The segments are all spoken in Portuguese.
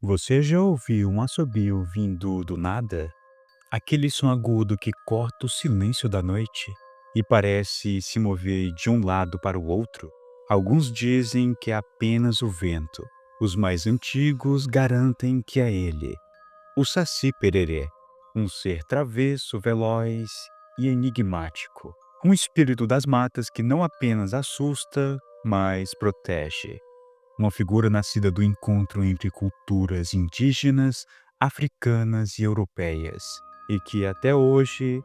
Você já ouviu um assobio vindo do nada? Aquele som agudo que corta o silêncio da noite e parece se mover de um lado para o outro? Alguns dizem que é apenas o vento. Os mais antigos garantem que é ele, o Saci-Pererê, um ser travesso, veloz e enigmático. Um espírito das matas que não apenas assusta, mas protege. Uma figura nascida do encontro entre culturas indígenas, africanas e europeias, e que até hoje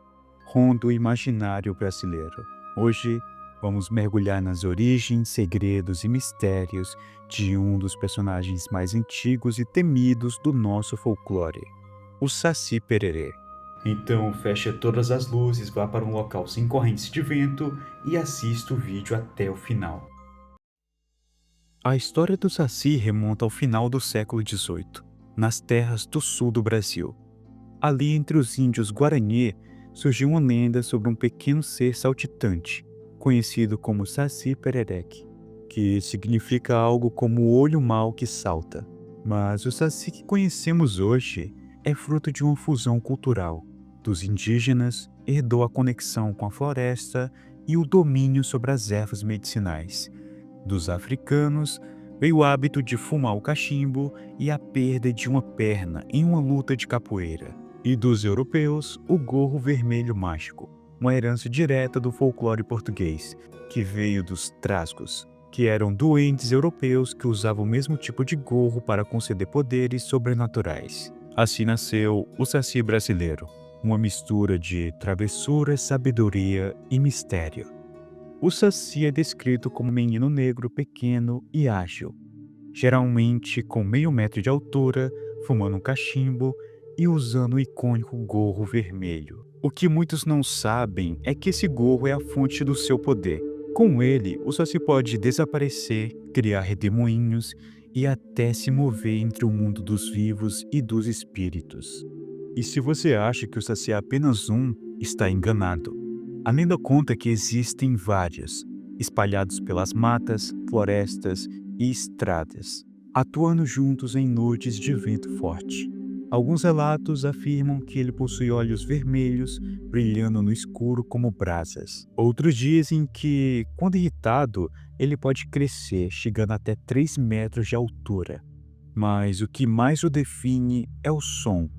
ronda o imaginário brasileiro. Hoje, vamos mergulhar nas origens, segredos e mistérios de um dos personagens mais antigos e temidos do nosso folclore, o Saci-Pererê. Então, feche todas as luzes, vá para um local sem correntes de vento e assista o vídeo até o final. A história do Saci remonta ao final do século XVIII, nas terras do sul do Brasil. Ali entre os índios Guarani, surgiu uma lenda sobre um pequeno ser saltitante, conhecido como Saci-Pererec, que significa algo como o olho mau que salta. Mas o Saci que conhecemos hoje é fruto de uma fusão cultural. Dos indígenas, herdou a conexão com a floresta e o domínio sobre as ervas medicinais. Dos africanos, veio o hábito de fumar o cachimbo e a perda de uma perna em uma luta de capoeira. E dos europeus, o gorro vermelho mágico, uma herança direta do folclore português, que veio dos trasgos, que eram duendes europeus que usavam o mesmo tipo de gorro para conceder poderes sobrenaturais. Assim nasceu o Saci brasileiro, uma mistura de travessura, sabedoria e mistério. O Saci é descrito como um menino negro pequeno e ágil, geralmente com meio metro de altura, fumando um cachimbo e usando o icônico gorro vermelho. O que muitos não sabem é que esse gorro é a fonte do seu poder. Com ele, o Saci pode desaparecer, criar redemoinhos e até se mover entre o mundo dos vivos e dos espíritos. E se você acha que o Saci é apenas um, está enganado. A lenda conta que existem vários, espalhados pelas matas, florestas e estradas, atuando juntos em noites de vento forte. Alguns relatos afirmam que ele possui olhos vermelhos, brilhando no escuro como brasas. Outros dizem que, quando irritado, ele pode crescer, chegando até 3 metros de altura. Mas o que mais o define é o som.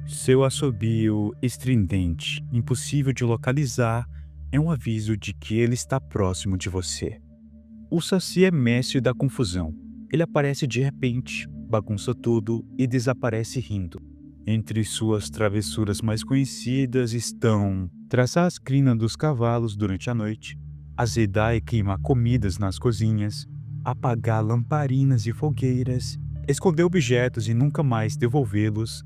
Seu assobio estridente, impossível de localizar, é um aviso de que ele está próximo de você. O Saci é mestre da confusão. Ele aparece de repente, bagunça tudo e desaparece rindo. Entre suas travessuras mais conhecidas estão traçar as crinas dos cavalos durante a noite, azedar e queimar comidas nas cozinhas, apagar lamparinas e fogueiras, esconder objetos e nunca mais devolvê-los,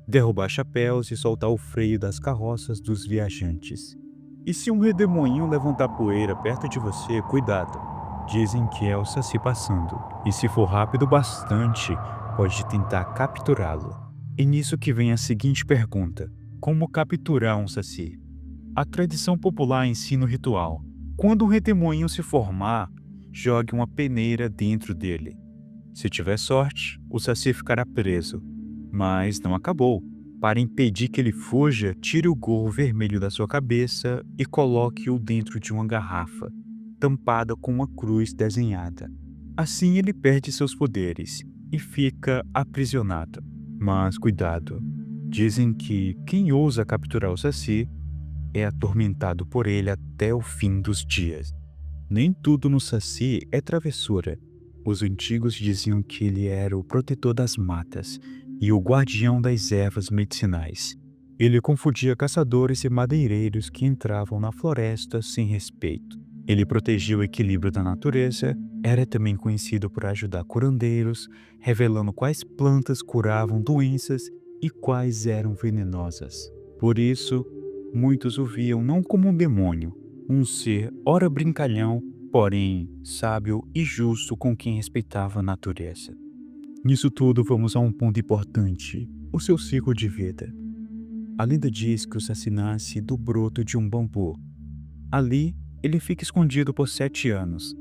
derrubar chapéus e soltar o freio das carroças dos viajantes. E se um redemoinho levantar poeira perto de você, cuidado. Dizem que é o Saci passando. E se for rápido bastante, pode tentar capturá-lo. E nisso que vem a seguinte pergunta: como capturar um Saci? A tradição popular ensina o ritual. Quando um redemoinho se formar, jogue uma peneira dentro dele. Se tiver sorte, o Saci ficará preso. Mas não acabou. Para impedir que ele fuja, tire o gorro vermelho da sua cabeça e coloque-o dentro de uma garrafa, tampada com uma cruz desenhada. Assim ele perde seus poderes e fica aprisionado. Mas cuidado, dizem que quem ousa capturar o Saci é atormentado por ele até o fim dos dias. Nem tudo no Saci é travessura. Os antigos diziam que ele era o protetor das matas e o guardião das ervas medicinais. Ele confundia caçadores e madeireiros que entravam na floresta sem respeito. Ele protegia o equilíbrio da natureza, era também conhecido por ajudar curandeiros, revelando quais plantas curavam doenças e quais eram venenosas. Por isso, muitos o viam não como um demônio, um ser ora brincalhão, porém sábio e justo com quem respeitava a natureza. Nisso tudo, vamos a um ponto importante: o seu ciclo de vida. A lenda diz que o Saci nasce do broto de um bambu. Ali, ele fica escondido por 7 anos,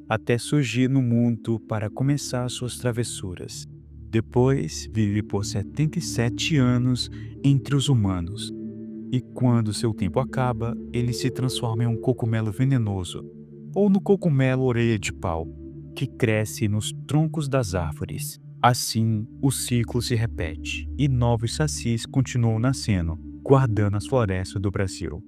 até surgir no mundo para começar suas travessuras. Depois, vive por 77 anos entre os humanos. E quando seu tempo acaba, ele se transforma em um cogumelo venenoso, ou no cogumelo orelha de pau, que cresce nos troncos das árvores. Assim, o ciclo se repete e novos sacis continuam nascendo, guardando as florestas do Brasil.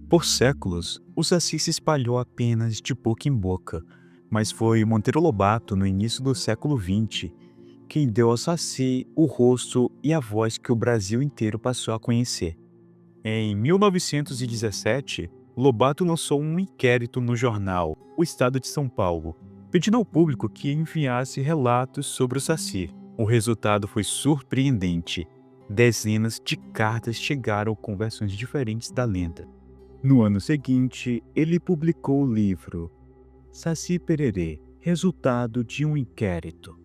Por séculos, o saci se espalhou apenas de boca em boca, mas foi Monteiro Lobato, no início do século XX, quem deu ao saci o rosto e a voz que o Brasil inteiro passou a conhecer. Em 1917, Lobato lançou um inquérito no jornal O Estado de São Paulo, pedindo ao público que enviasse relatos sobre o saci. O resultado foi surpreendente. Dezenas de cartas chegaram com versões diferentes da lenda. No ano seguinte, ele publicou o livro Saci Pererê, resultado de um inquérito,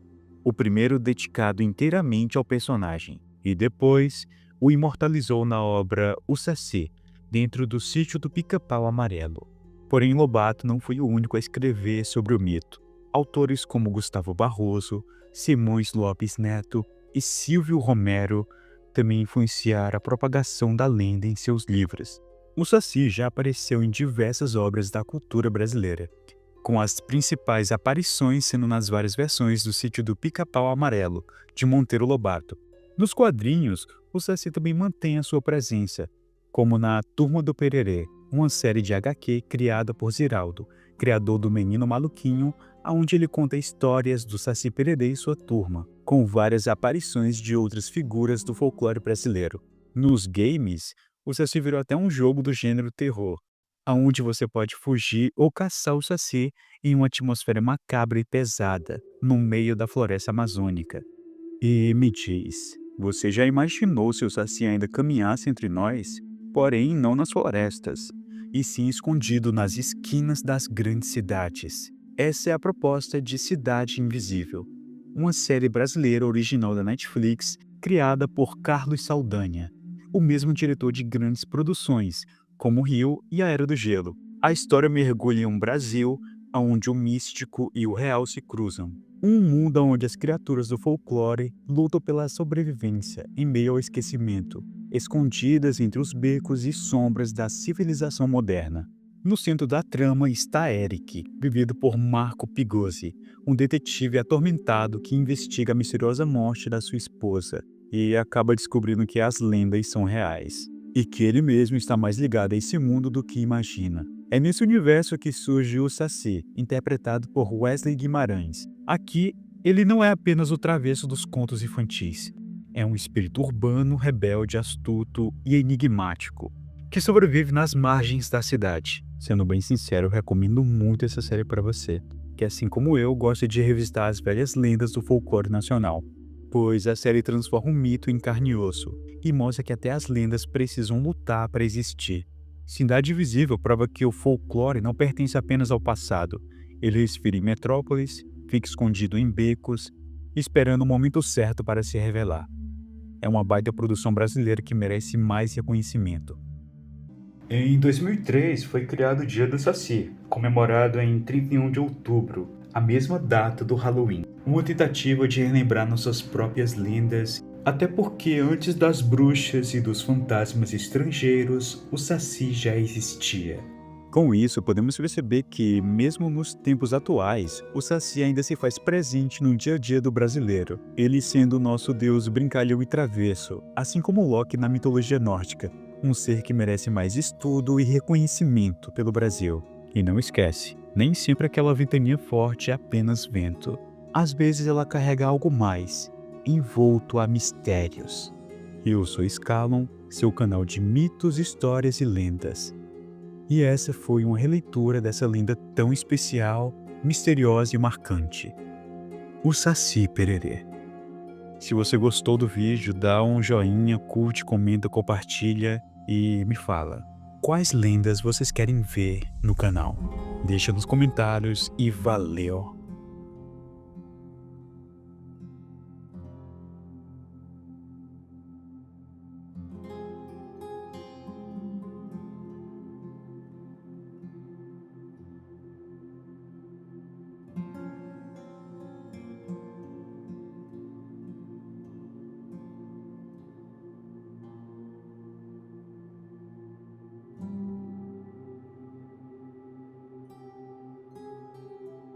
o primeiro dedicado inteiramente ao personagem, e depois o imortalizou na obra O Saci, dentro do Sítio do Pica-Pau Amarelo. Porém, Lobato não foi o único a escrever sobre o mito. Autores como Gustavo Barroso, Simões Lopes Neto e Silvio Romero também influenciaram a propagação da lenda em seus livros. O Saci já apareceu em diversas obras da cultura brasileira, com as principais aparições sendo nas várias versões do Sítio do Pica-Pau Amarelo, de Monteiro Lobato. Nos quadrinhos, o Saci também mantém a sua presença, como na Turma do Pererê, uma série de HQ criada por Ziraldo, criador do Menino Maluquinho, onde ele conta histórias do Saci Pererê e sua turma, com várias aparições de outras figuras do folclore brasileiro. Nos games, o Saci virou até um jogo do gênero terror, onde você pode fugir ou caçar o Saci em uma atmosfera macabra e pesada, no meio da floresta amazônica. E me diz, você já imaginou se o Saci ainda caminhasse entre nós? Porém, não nas florestas, e sim escondido nas esquinas das grandes cidades. Essa é a proposta de Cidade Invisível, uma série brasileira original da Netflix, criada por Carlos Saldanha, o mesmo diretor de grandes produções, como Rio e A Era do Gelo. A história mergulha em um Brasil onde o místico e o real se cruzam. Um mundo onde as criaturas do folclore lutam pela sobrevivência em meio ao esquecimento, escondidas entre os becos e sombras da civilização moderna. No centro da trama está Eric, vivido por Marco Pigozzi, um detetive atormentado que investiga a misteriosa morte da sua esposa e acaba descobrindo que as lendas são reais, e que ele mesmo está mais ligado a esse mundo do que imagina. É nesse universo que surge o Saci, interpretado por Wesley Guimarães. Aqui, ele não é apenas o travesso dos contos infantis. É um espírito urbano, rebelde, astuto e enigmático, que sobrevive nas margens da cidade. Sendo bem sincero, eu recomendo muito essa série para você, que assim como eu, gosta de revisitar as velhas lendas do folclore nacional, pois a série transforma um mito em carne e osso e mostra que até as lendas precisam lutar para existir. Cidade Invisível prova que o folclore não pertence apenas ao passado. Ele respira em metrópoles, fica escondido em becos, esperando o momento certo para se revelar. É uma baita produção brasileira que merece mais reconhecimento. Em 2003 foi criado o Dia do Saci, comemorado em 31 de outubro, a mesma data do Halloween. Uma tentativa de relembrar nossas próprias lendas, até porque antes das bruxas e dos fantasmas estrangeiros, o Saci já existia. Com isso, podemos perceber que, mesmo nos tempos atuais, o Saci ainda se faz presente no dia a dia do brasileiro, ele sendo o nosso deus brincalhão e travesso, assim como Loki na mitologia nórdica, um ser que merece mais estudo e reconhecimento pelo Brasil. E não esquece, nem sempre aquela ventania forte é apenas vento. Às vezes ela carrega algo mais, envolto a mistérios. Eu sou Scalon, seu canal de mitos, histórias e lendas. E essa foi uma releitura dessa lenda tão especial, misteriosa e marcante. O Saci Pererê. Se você gostou do vídeo, dá um joinha, curte, comenta, compartilha e me fala quais lendas vocês querem ver no canal. Deixa nos comentários e valeu!